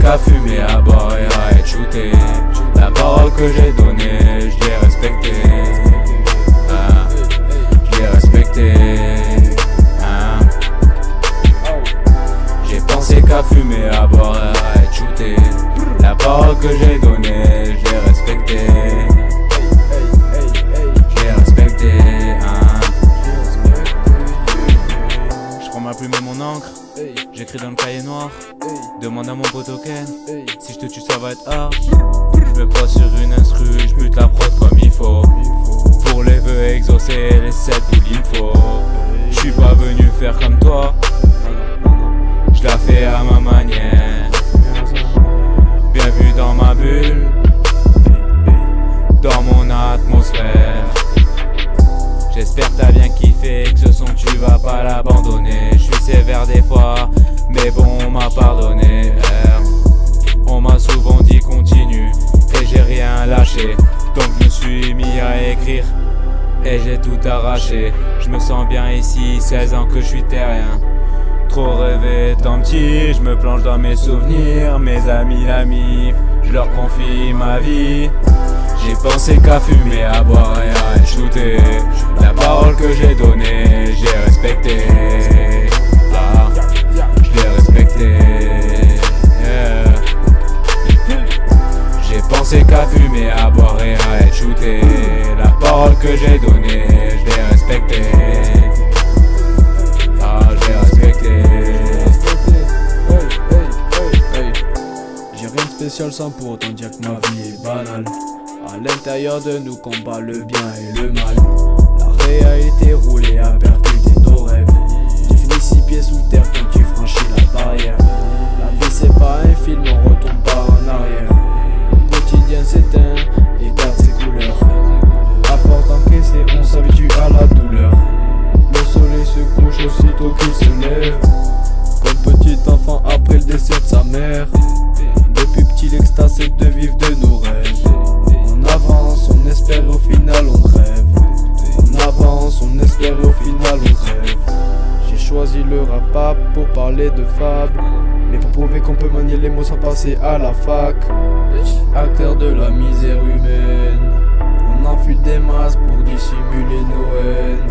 qu'à fumer, à boire et à être shooté. La parole que j'ai donnée, je l'ai respectée. Je l'ai respectée. J'ai pensé qu'à fumer, à boire et à être shooté. La parole que j'ai donnée, je l'ai respectée. Je l'ai respectée. Je prends ma plume et mon encre, j'écris dans le cahier noir. Demande à mon pote Ken, si je te tue ça va être hard. Je me pose sur une instru, je bute la prod comme il faut. Pour les vœux exaucés, les 7 boules il me faut. Je suis pas venu faire comme toi, je la fais à ma manière. Bien vu dans ma bulle, dans mon atmosphère. J'espère t'as bien kiffé, que ce son tu vas pas l'abandonner. Je suis sévère des fois, mais bon on m'a pardonné. On m'a souvent dit continue, et j'ai rien lâché. Donc je me suis mis à écrire, et j'ai tout arraché. Je me sens bien ici, 16 ans que je suis terrien. Trop rêvé tant petit, je me plonge dans mes souvenirs. Mes amis l'ami, je leur confie ma vie. J'ai pensé qu'à fumer, à boire et à être shooté. La parole que j'ai donnée, j'ai respecté. Je l'ai respecté. J'ai pensé qu'à fumer, à boire et à être shooté. La parole que j'ai donnée, je l'ai respecté. Je l'ai respecté. J'ai rien de spécial sans pour autant dire que ma vie est banale. À l'intérieur de nous combat le bien et le mal. La réalité roulée à percuter nos rêves. Tu finis 6 pieds sous terre quand tu franchis la barrière. La vie c'est pas un film, on retourne pas en arrière. Le quotidien s'éteint et perd ses couleurs. À force d'encaisser, on s'habitue à la douleur. Le soleil se couche aussitôt qu'il se lève. Comme petit enfant après le décès de sa mère. Depuis petit l'extase c'est de vivre de nos rêves. On avance, on espère et au final on rêve. On avance, on espère et au final on rêve. J'ai choisi le rap pour parler de fable, mais pour prouver qu'on peut manier les mots sans passer à la fac. Acteur de la misère humaine, on enfile des masques pour dissimuler nos haines.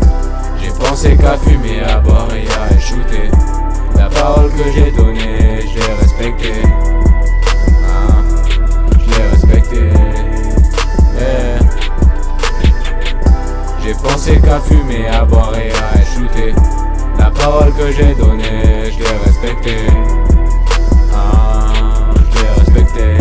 J'ai pensé qu'à fumer, à boire et à être shooté. La parole que j'ai donnée, je l'ai respectée. Je l'ai respectée. J'ai pensé qu'à fumer, à boire et à être shooté. La parole que j'ai donnée, je l'ai respectée. Je l'ai respectée.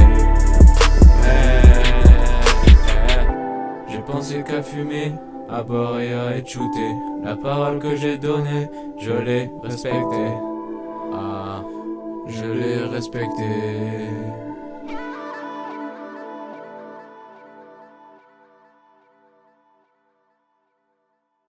J'ai pensé qu'à fumer, à boire et à être shooté. La parole que j'ai donnée, je l'ai respectée. Je l'ai respectée.